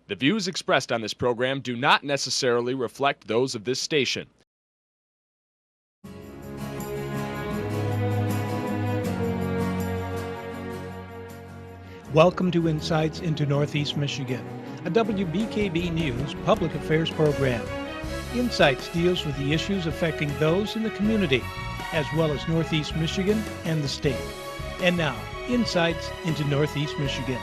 The views expressed on this program do not necessarily reflect those of this station. Welcome to Insights into Northeast Michigan, a WBKB News public affairs program. Insights deals with the issues affecting those in the community, as well as Northeast Michigan and the state. And now, Insights into Northeast Michigan.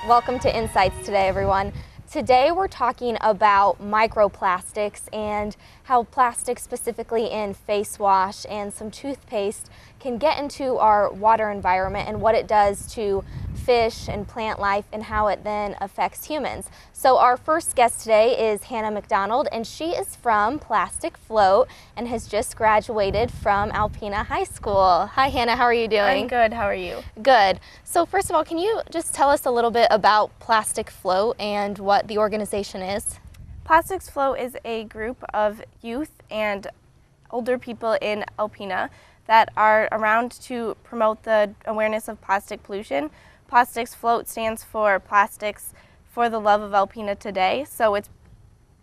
Welcome to Insights today, everyone. Today we're talking about microplastics and how plastic, specifically in face wash and some toothpaste, can get into our water environment and what it does to fish and plant life and how it then affects humans. So our first guest today is Hannah McDonald, and she is from Plastic Float and has just graduated from Alpena High School. Hi Hannah, how are you doing? I'm good, how are you? Good. So first of all, can you just tell us a little bit about Plastic Float and what the organization is? Plastics Float is a group of youth and older people in Alpena that are around to promote the awareness of plastic pollution. Plastics Float stands for Plastics for the Love of Alpena Today, so it's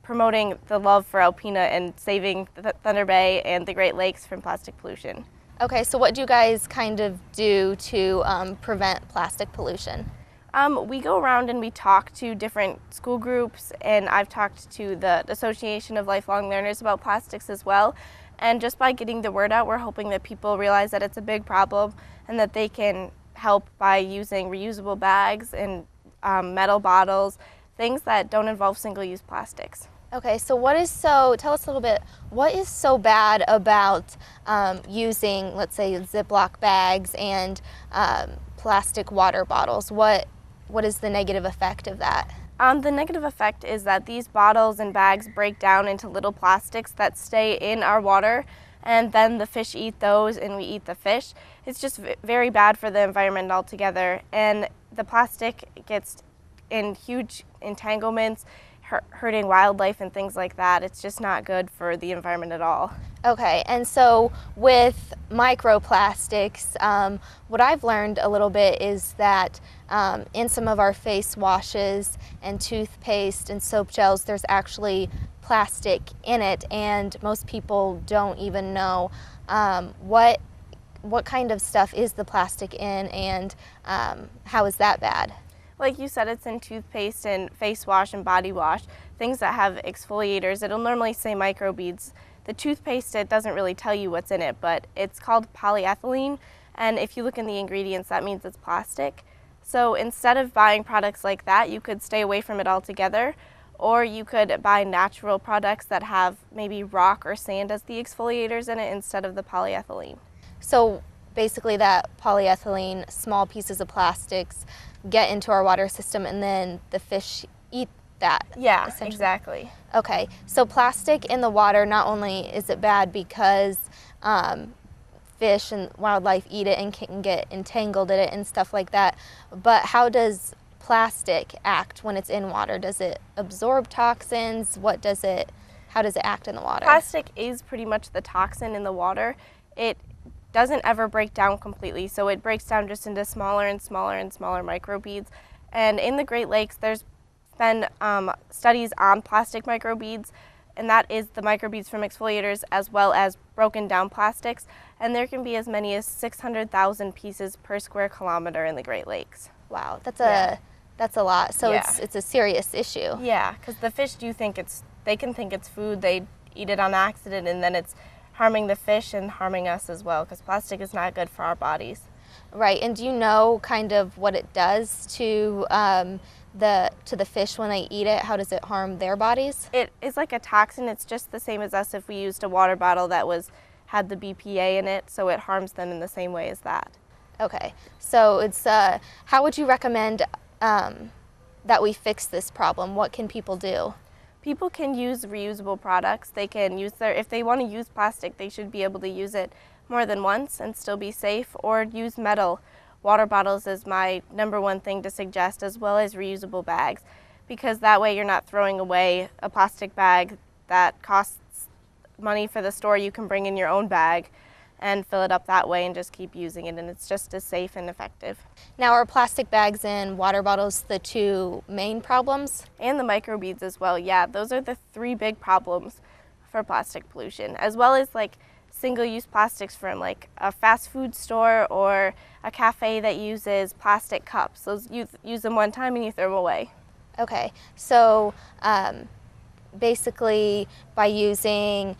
promoting the love for Alpena and saving Thunder Bay and the Great Lakes from plastic pollution. Okay, so what do you guys kind of do to prevent plastic pollution? We go around and we talk to different school groups, and I've talked to the Association of Lifelong Learners about plastics as well. And just by getting the word out, we're hoping that people realize that it's a big problem and that they can help by using reusable bags and metal bottles, things that don't involve single-use plastics. Okay, so tell us a little bit, what is so bad about using, let's say, Ziploc bags and plastic water bottles? What is the negative effect of that? The negative effect is that these bottles and bags break down into little plastics that stay in our water, and then the fish eat those and we eat the fish. It's just very bad for the environment altogether, and the plastic gets in huge entanglements, hurting wildlife and things like that. It's just not good for the environment at all. Okay, and so with microplastics, what I've learned a little bit is that in some of our face washes and toothpaste and soap gels, there's actually plastic in it, and most people don't even know what kind of stuff is the plastic in, and how is that bad? Like you said, it's in toothpaste and face wash and body wash, things that have exfoliators. It'll normally say microbeads. The toothpaste, it doesn't really tell you what's in it, but it's called polyethylene, and if you look in the ingredients, that means it's plastic. So instead of buying products like that, you could stay away from it altogether, or you could buy natural products that have maybe rock or sand as the exfoliators in it instead of the polyethylene. So basically that polyethylene, small pieces of plastics, get into our water system and then the fish eat that. Yeah, exactly. Okay, so plastic in the water, not only is it bad because fish and wildlife eat it and can get entangled in it and stuff like that, but how does plastic act when it's in water? Does it absorb toxins? How does it act in the water? Plastic is pretty much the toxin in the water. It doesn't ever break down completely, so it breaks down just into smaller and smaller and smaller microbeads. And in the Great Lakes, there's been studies on plastic microbeads, and that is the microbeads from exfoliators as well as broken down plastics. And there can be as many as 600,000 pieces per square kilometer in the Great Lakes. Wow, that's a lot. So yeah. It's a serious issue. Yeah, because the fish they can think it's food, they eat it on accident, and then it's harming the fish and harming us as well, because plastic is not good for our bodies. Right, and do you know kind of what it does to the fish when they eat it? How does it harm their bodies? It is like a toxin. It's just the same as us if we used a water bottle that had the BPA in it, so it harms them in the same way as that. Okay, so it's how would you recommend that we fix this problem? What can people do? People can use reusable products. They can use if they want to use plastic, they should be able to use it more than once and still be safe, or use metal. Water bottles is my #1 thing to suggest, as well as reusable bags, because that way you're not throwing away a plastic bag that costs money for the store. You can bring in your own bag, and fill it up that way and just keep using it, and it's just as safe and effective. Now, are plastic bags and water bottles the two main problems? And the microbeads as well. Yeah, those are the three big problems for plastic pollution, as well as like single-use plastics from like a fast food store or a cafe that uses plastic cups. Those you use them one time and you throw them away. Okay, so basically by using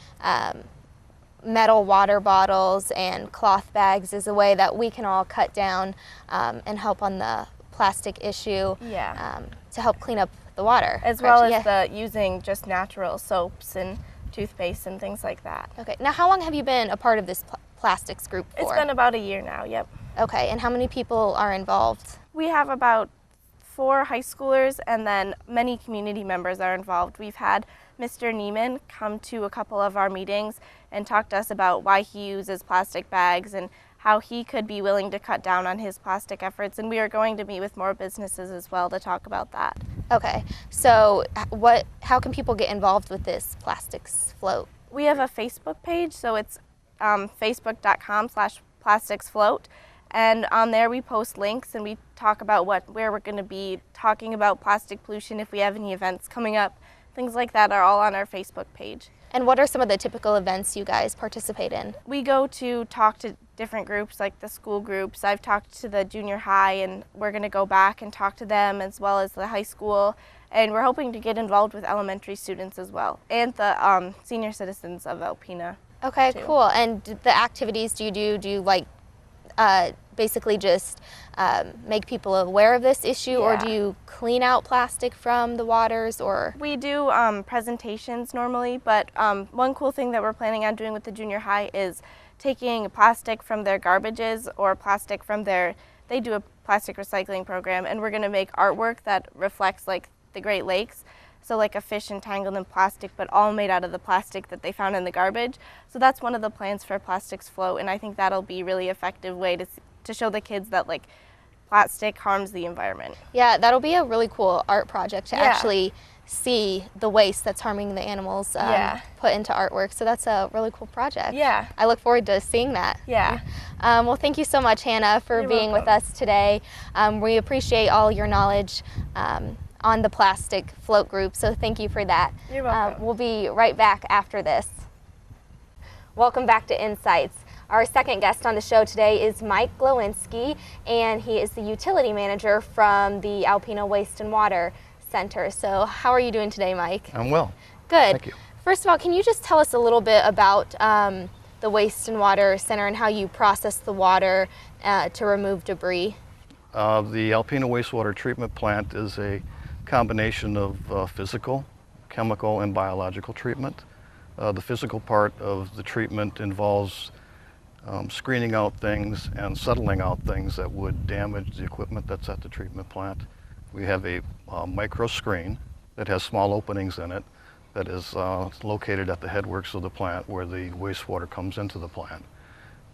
metal water bottles and cloth bags is a way that we can all cut down and help on the plastic issue. Yeah. To help clean up the water. As well as the using just natural soaps and toothpaste and things like that. Okay, now how long have you been a part of this plastics group for? It's been about a year now, yep. Okay, and how many people are involved? We have about 4 high schoolers, and then many community members are involved. We've had Mr. Neiman come to a couple of our meetings and talk to us about why he uses plastic bags and how he could be willing to cut down on his plastic efforts, and we are going to meet with more businesses as well to talk about that. Okay, so how can people get involved with this plastics float? We have a Facebook page, so it's facebook.com/plasticsfloat, and on there we post links and we talk about where we're going to be talking about plastic pollution, if we have any events coming up. Things like that are all on our Facebook page. And what are some of the typical events you guys participate in? We go to talk to different groups, like the school groups. I've talked to the junior high, and we're going to go back and talk to them, as well as the high school. And we're hoping to get involved with elementary students as well, and the senior citizens of Alpena. Okay, too. cool. And the activities do you like basically just make people aware of this issue, or do you clean out plastic from the waters, or? We do presentations normally, but one cool thing that we're planning on doing with the junior high is taking plastic from their garbages or plastic from they do a plastic recycling program, and we're going to make artwork that reflects like the Great Lakes. So like a fish entangled in plastic, but all made out of the plastic that they found in the garbage. So that's one of the plans for Plastics Float, and I think that'll be a really effective way to show the kids that like plastic harms the environment. Yeah, that'll be a really cool art project to actually see the waste that's harming the animals put into artwork. So that's a really cool project. Yeah. I look forward to seeing that. Yeah. Well, thank you so much, Hannah, for You're being welcome. with us today. We appreciate all your knowledge on the plastic float group, so thank you for that. You're welcome. We'll be right back after this. Welcome back to Insights. Our second guest on the show today is Mike Glowinski, and he is the utility manager from the Alpena Waste and Water Center. So how are you doing today, Mike? I'm well. Good. Thank you. First of all, can you just tell us a little bit about the Waste and Water Center and how you process the water to remove debris? The Alpena Wastewater Treatment Plant is a combination of physical, chemical, and biological treatment. The physical part of the treatment involves screening out things and settling out things that would damage the equipment that's at the treatment plant. We have a micro screen that has small openings in it that is located at the headworks of the plant where the wastewater comes into the plant.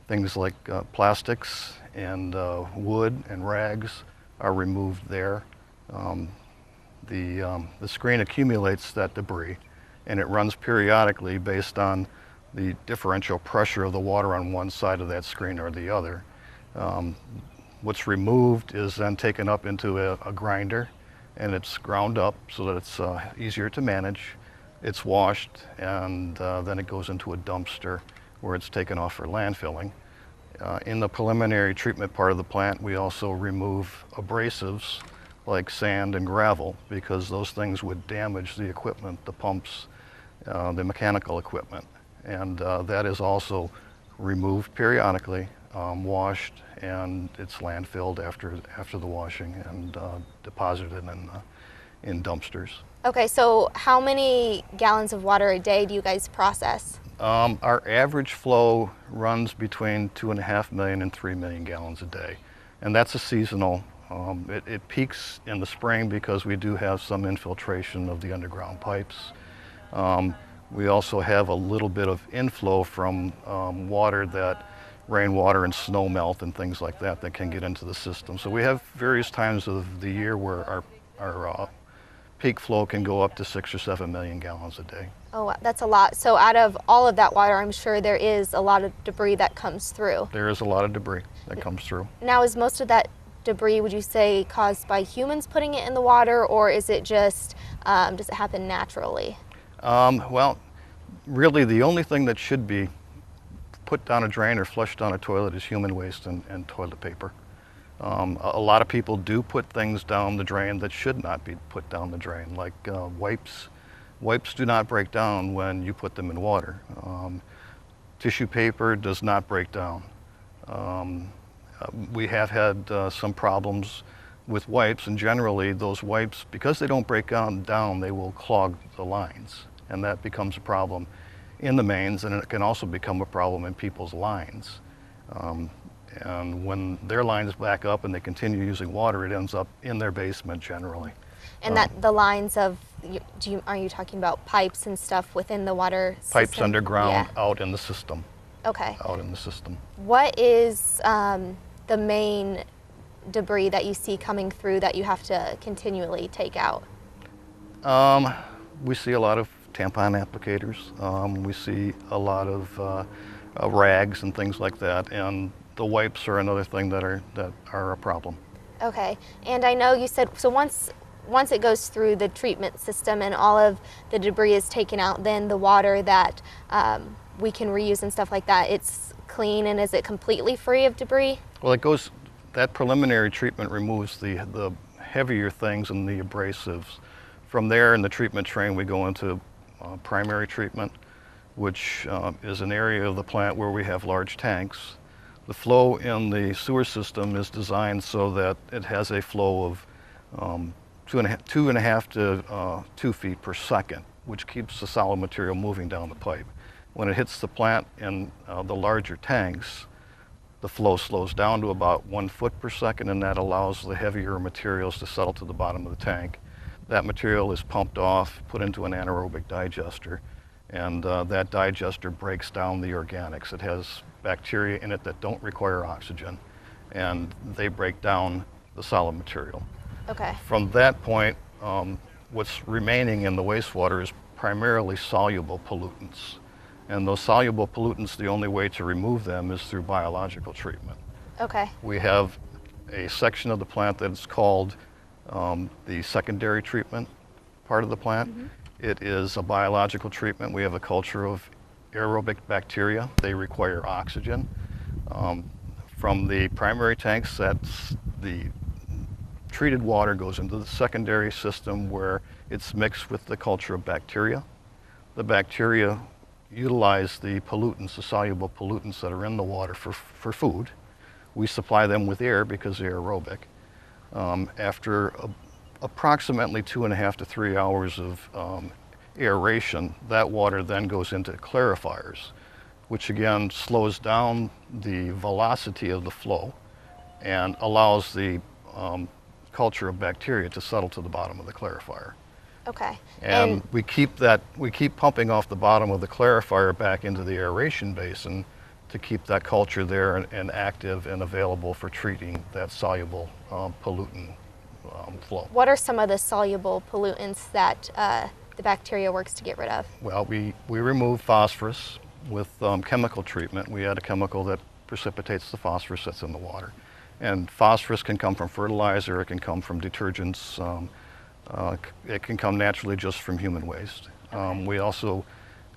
Things like plastics and wood and rags are removed there. The screen accumulates that debris, and it runs periodically based on the differential pressure of the water on one side of that screen or the other. What's removed is then taken up into a grinder, and it's ground up so that it's easier to manage. It's washed, and then it goes into a dumpster where it's taken off for landfilling. In the preliminary treatment part of the plant, we also remove abrasives like sand and gravel, because those things would damage the equipment, the pumps, the mechanical equipment. And that is also removed periodically, washed, and it's landfilled after the washing and deposited in dumpsters. Okay, so how many gallons of water a day do you guys process? Our average flow runs between 2.5 million and 3 million gallons a day, and that's a seasonal. It peaks in the spring because we do have some infiltration of the underground pipes. We also have a little bit of inflow from water that rainwater and snow melt and things like that can get into the system. So we have various times of the year where our peak flow can go up to 6 or 7 million gallons a day. Oh, wow, that's a lot. So out of all of that water, I'm sure there is a lot of debris that comes through. There is a lot of debris that comes through. Now, is most of that debris, would you say, caused by humans putting it in the water, or is it just, does it happen naturally? Well, really the only thing that should be put down a drain or flushed down a toilet is human waste and toilet paper. A lot of people do put things down the drain that should not be put down the drain, like wipes. Wipes do not break down when you put them in water. Tissue paper does not break down. We have had some problems with wipes, and generally those wipes, because they don't break down, they will clog the lines, and that becomes a problem in the mains, and it can also become a problem in people's lines. And when their lines back up and they continue using water, it ends up in their basement generally. And that the lines of, are you talking about pipes and stuff within the water system? Pipes underground, Yeah. out in the system. Okay. Out in the system. What is the main debris that you see coming through that you have to continually take out? We see a lot of tampon applicators. We see a lot of rags and things like that, and the wipes are another thing that are a problem. Okay. And I know you said, so once it goes through the treatment system and all of the debris is taken out, then the water that we can reuse and stuff like that, it's clean, and is it completely free of debris? Well, that preliminary treatment removes the heavier things and the abrasives. From there, in the treatment train, we go into primary treatment, which is an area of the plant where we have large tanks. The flow in the sewer system is designed so that it has a flow of 2.5 to 2 feet per second, which keeps the solid material moving down the pipe. When it hits the plant in the larger tanks, the flow slows down to about 1 foot per second, and that allows the heavier materials to settle to the bottom of the tank. That material is pumped off, put into an anaerobic digester, and that digester breaks down the organics. It has bacteria in it that don't require oxygen, and they break down the solid material. Okay. From that point, what's remaining in the wastewater is primarily soluble pollutants. And those soluble pollutants, the only way to remove them is through biological treatment. Okay. We have a section of the plant that's called the secondary treatment part of the plant. Mm-hmm. It is a biological treatment. We have a culture of aerobic bacteria. They require oxygen. From the primary tanks, that's the treated water goes into the secondary system where it's mixed with the culture of bacteria. The bacteria utilize the pollutants, the soluble pollutants that are in the water for food. We supply them with air because they're aerobic. After approximately 2.5 to 3 hours of aeration, that water then goes into clarifiers, which again slows down the velocity of the flow and allows the culture of bacteria to settle to the bottom of the clarifier. Okay. And we keep pumping off the bottom of the clarifier back into the aeration basin to keep that culture there and active and available for treating that soluble pollutant flow. What are some of the soluble pollutants that the bacteria works to get rid of? Well, we remove phosphorus with chemical treatment. We add a chemical that precipitates the phosphorus that's in the water. And phosphorus can come from fertilizer, it can come from detergents, it can come naturally just from human waste. Okay. We also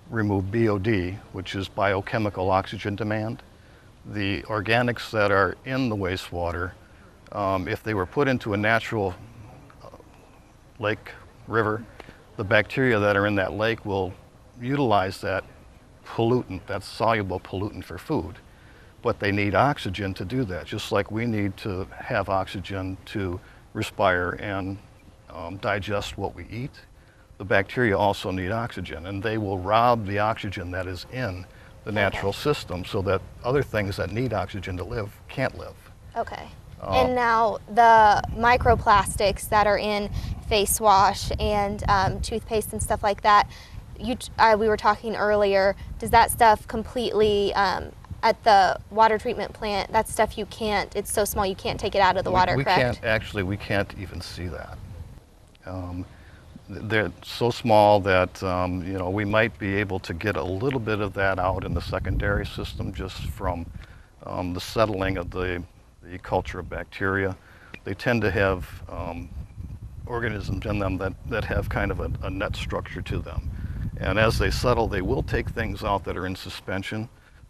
remove BOD, which is biochemical oxygen demand. The organics that are in the wastewater, if they were put into a natural lake, river, the bacteria that are in that lake will utilize that pollutant, that soluble pollutant for food. But they need oxygen to do that, just like we need to have oxygen to respire and digest what we eat. The bacteria also need oxygen, and they will rob the oxygen that is in the natural system so that other things that need oxygen to live can't live. Okay. And now the microplastics that are in face wash and toothpaste and stuff like that, we were talking earlier, does that stuff completely, at the water treatment plant, that stuff you can't, it's so small you can't take it out of the water, correct? We can't even see that. they're so small that you know, we might be able to get a little bit of that out in the secondary system just from the settling of the culture of bacteria. They tend to have organisms in them that have kind of a net structure to them. And as they settle, they will take things out that are in suspension.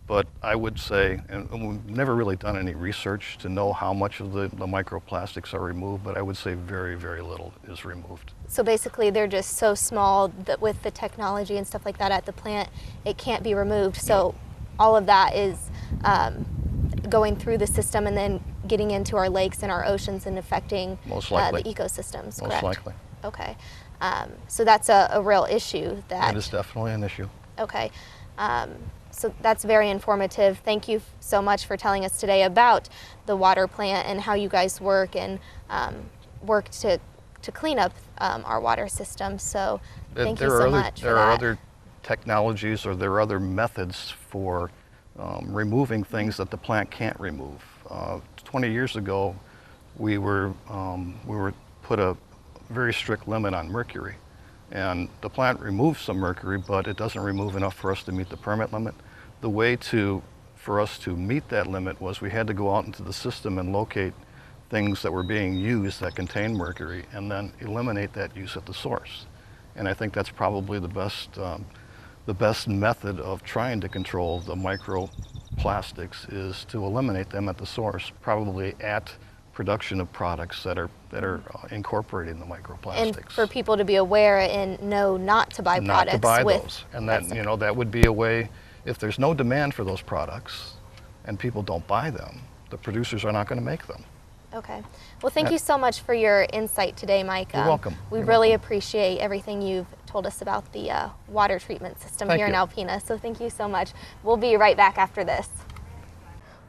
But I would say, and we've never really done any research to know how much of the microplastics are removed, but I would say very, very little is removed. So basically they're just so small that with the technology and stuff like that at the plant, it can't be removed. So all of that is going through the system and then getting into our lakes and our oceans and affecting Most likely. the ecosystems, Most correct? likely. Okay. So that's a real issue. That is definitely an issue. Okay. So that's very informative. Thank you so much for telling us today about the water plant and how you guys work and work to clean up our water system. So thank you so much for that. There are other technologies, or there are other methods for removing things that the plant can't remove. 20 years ago, we were put a very strict limit on mercury. And the plant removes some mercury, but it doesn't remove enough for us to meet the permit limit. The way for us to meet that limit was we had to go out into the system and locate things that were being used that contain mercury and then eliminate that use at the source. And I think that's probably the best method of trying to control the microplastics is to eliminate them at the source, probably at production of products that are incorporating the microplastics. And for people to be aware and know not to buy products not to buy with those. And that, you know, that would be a way, if there's no demand for those products and people don't buy them, the producers are not going to make them. Okay. Well, thank you so much for your insight today, Mike. You're welcome. We You're really welcome. appreciate everything you've told us about the water treatment system Thank here in you. Alpena. So thank you so much. We'll be right back after this.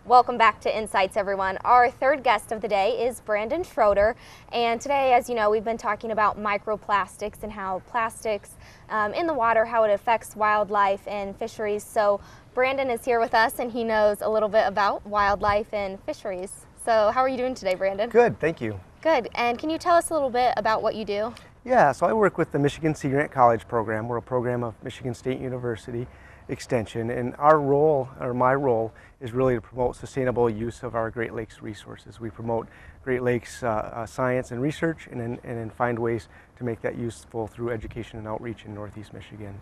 Welcome back to Insights, everyone. Our third guest of the day is Brandon Schroeder. And today, as you know, we've been talking about microplastics and how plastics in the water, how it affects wildlife and fisheries. So Brandon is here with us and he knows a little bit about wildlife and fisheries. So how are you doing today, Brandon? Good, thank you. Good. And can you tell us a little bit about what you do? Yeah, so I work with the Michigan Sea Grant College program. We're a program of Michigan State University Extension, and our role, or my role, is really to promote sustainable use of our Great Lakes resources. We promote Great Lakes science and research and then find ways to make that useful through education and outreach in Northeast Michigan.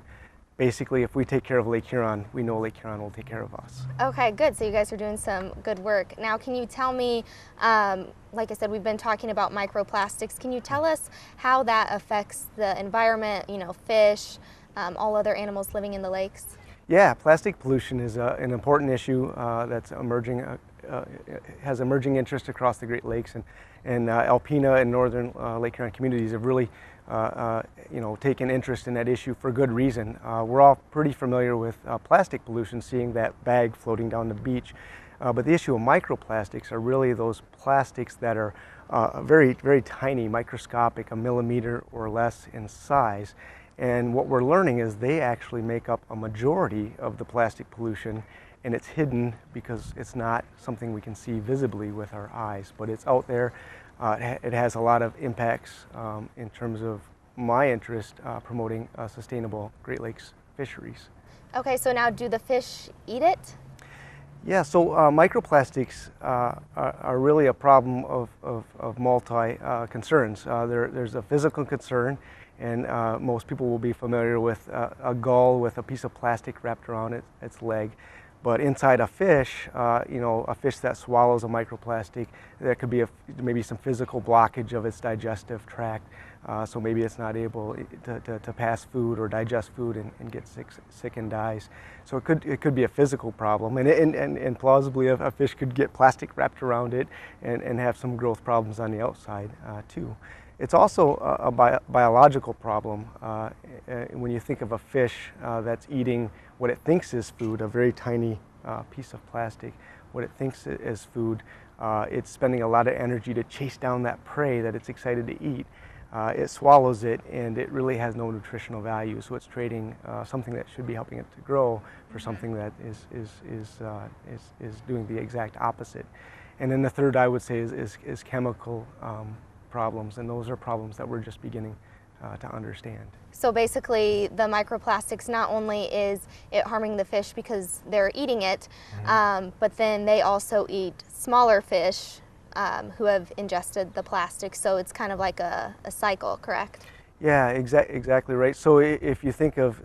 Basically, if we take care of Lake Huron, we know Lake Huron will take care of us. Okay, good. So you guys are doing some good work. Now, can you tell me, like I said, we've been talking about microplastics. Can you tell us how that affects the environment, you know, fish, all other animals living in the lakes? Yeah, plastic pollution is an important issue that's emerging, has emerging interest across the Great Lakes, and Alpena and northern Lake Huron communities have really you know, taken interest in that issue for good reason. We're all pretty familiar with plastic pollution, seeing that bag floating down the beach. But the issue of microplastics are really those plastics that are very, very tiny, microscopic, a millimeter or less in size. And what we're learning is they actually make up a majority of the plastic pollution, and it's hidden because it's not something we can see visibly with our eyes, but it's out there. It has a lot of impacts in terms of my interest promoting sustainable Great Lakes fisheries. Okay, so now do the fish eat it? Yeah, so microplastics are really a problem of multi concerns. There's a physical concern, and most people will be familiar with a gull with a piece of plastic wrapped around its leg. But inside a fish, you know, a fish that swallows a microplastic, there could be maybe some physical blockage of its digestive tract. So maybe it's not able to pass food or digest food and get sick and dies. So it could be a physical problem, and plausibly a fish could get plastic wrapped around it and have some growth problems on the outside too. It's also a biological problem. When you think of a fish that's eating what it thinks is food, a very tiny piece of plastic, what it thinks is food, it's spending a lot of energy to chase down that prey that it's excited to eat. It swallows it, and it really has no nutritional value, so it's trading something that should be helping it to grow for something that is doing the exact opposite. And then the third, I would say, is chemical problems, and those are problems that we're just beginning to understand. So basically, the microplastics, not only is it harming the fish because they're eating it, but then they also eat smaller fish who have ingested the plastic. So it's kind of like a cycle, correct? Yeah, exactly right. So if you think of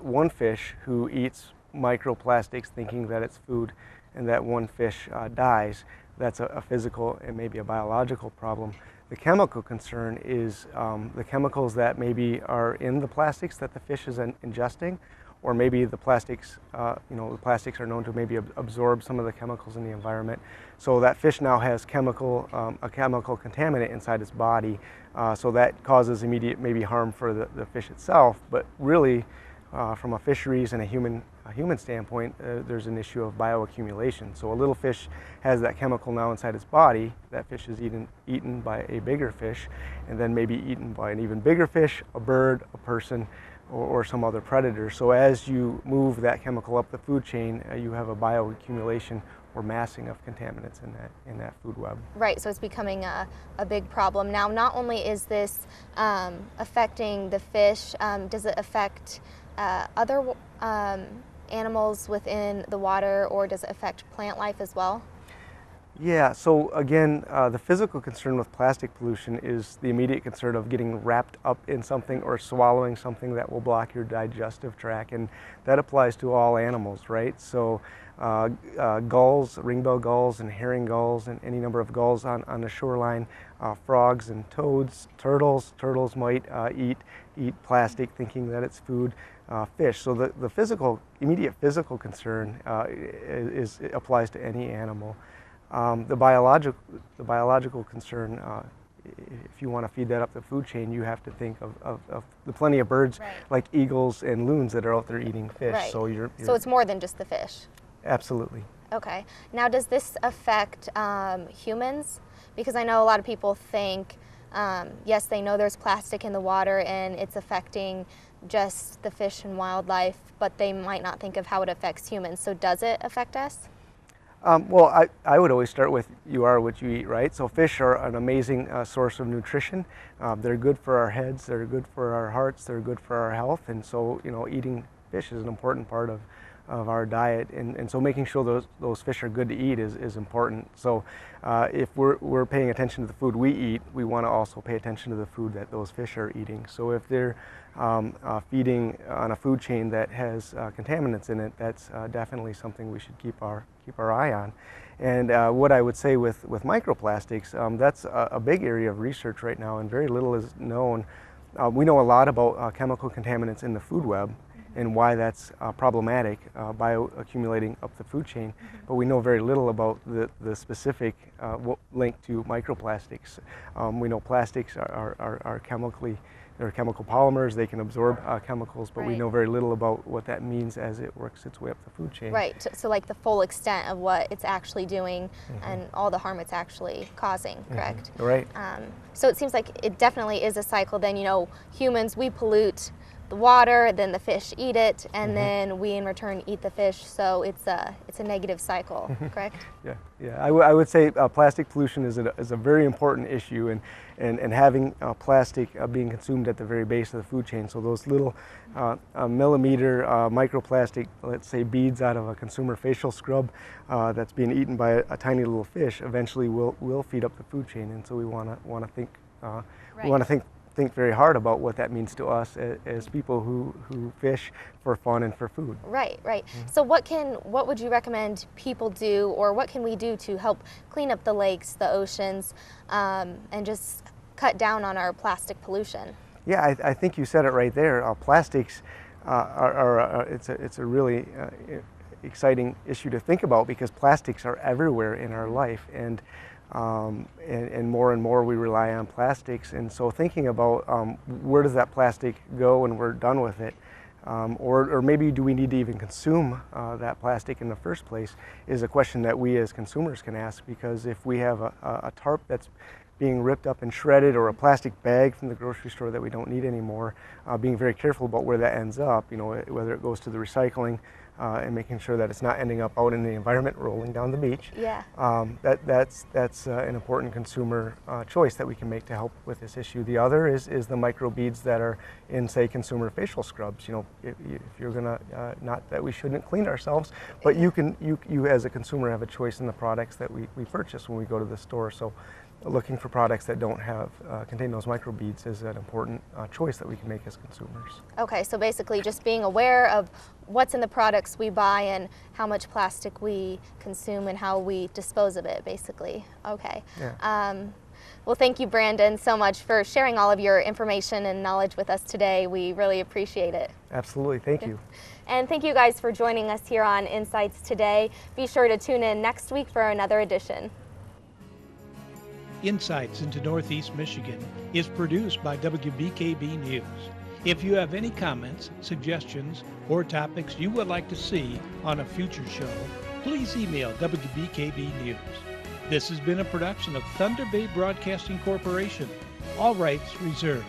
one fish who eats microplastics thinking that it's food, and that one fish dies, that's a physical and maybe a biological problem. The chemical concern is the chemicals that maybe are in the plastics that the fish is ingesting, or maybe the plastics, the plastics are known to maybe absorb some of the chemicals in the environment. So that fish now has a chemical contaminant inside its body, so that causes immediate maybe harm for the fish itself, but really from a fisheries and a human standpoint, there's an issue of bioaccumulation. So a little fish has that chemical now inside its body. That fish is eaten by a bigger fish, and then maybe eaten by an even bigger fish, a bird, a person, or some other predator. So as you move that chemical up the food chain, you have a bioaccumulation or massing of contaminants in that food web. Right, so it's becoming a big problem. Now, not only is this affecting the fish, does it affect other animals within the water, or does it affect plant life as well? Yeah, so again, the physical concern with plastic pollution is the immediate concern of getting wrapped up in something or swallowing something that will block your digestive tract, and that applies to all animals, right? So gulls, ring-bill gulls and herring gulls and any number of gulls on the shoreline, frogs and toads, turtles might eat plastic thinking that it's food, fish. So the immediate physical concern applies to any animal. The biological concern, if you want to feed that up the food chain, you have to think of the plenty of birds like eagles and loons that are out there eating fish. Right. So so it's more than just the fish. Absolutely. Okay. Now, does this affect humans? Because I know a lot of people think, yes, they know there's plastic in the water and it's affecting just the fish and wildlife, but they might not think of how it affects humans. So does it affect us? Well, I would always start with you are what you eat, right? So fish are an amazing source of nutrition. They're good for our heads, they're good for our hearts, they're good for our health, and so eating fish is an important part of our diet, and so making sure those fish are good to eat is important. So if we're paying attention to the food we eat, we want to also pay attention to the food that those fish are eating. So if they're feeding on a food chain that has contaminants in it, that's definitely something we should keep our eye on. And what I would say with microplastics, that's a big area of research right now, and very little is known. We know a lot about chemical contaminants in the food web and why that's problematic, bioaccumulating up the food chain, but we know very little about the specific link to microplastics. We know plastics are they're chemical polymers, they can absorb chemicals, but we know very little about what that means as it works its way up the food chain. Right, so like the full extent of what it's actually doing and all the harm it's actually causing, correct? Right. So it seems like it definitely is a cycle. Then, humans, we pollute the water, then the fish eat it, and then we in return eat the fish. So it's a negative cycle, correct? Yeah. I would say plastic pollution is a very important issue, and having plastic being consumed at the very base of the food chain. So those little millimeter microplastic, let's say beads out of a consumer facial scrub that's being eaten by a tiny little fish, eventually will feed up the food chain. And so we want to think think very hard about what that means to us as people who fish for fun and for food. Right. So what would you recommend people do, or what can we do to help clean up the lakes, the oceans, and just cut down on our plastic pollution? Yeah, I think you said it right there. Plastics it's a really exciting issue to think about, because plastics are everywhere in our life, and more we rely on plastics. And so thinking about where does that plastic go when we're done with it, or maybe do we need to even consume that plastic in the first place, is a question that we as consumers can ask. Because if we have a tarp that's being ripped up and shredded, or a plastic bag from the grocery store that we don't need anymore, being very careful about where that ends up, you know, whether it goes to the recycling, and making sure that it's not ending up out in the environment rolling down the beach. Yeah. That's an important consumer choice that we can make to help with this issue. The other is the microbeads that are in, say, consumer facial scrubs. You know, if you're gonna, not that we shouldn't clean ourselves, but you as a consumer have a choice in the products that we purchase when we go to the store. So looking for products that don't have contain those microbeads is an important choice that we can make as consumers. Okay, so basically just being aware of what's in the products we buy and how much plastic we consume and how we dispose of it, basically. Okay. Yeah. Well, thank you, Brandon, so much for sharing all of your information and knowledge with us today. We really appreciate it. Absolutely. Thank you. And thank you guys for joining us here on Insights Today. Be sure to tune in next week for another edition. Insights into Northeast Michigan is produced by WBKB News. If you have any comments, suggestions, or topics you would like to see on a future show, please email WBKB News. This has been a production of Thunder Bay Broadcasting Corporation. All rights reserved.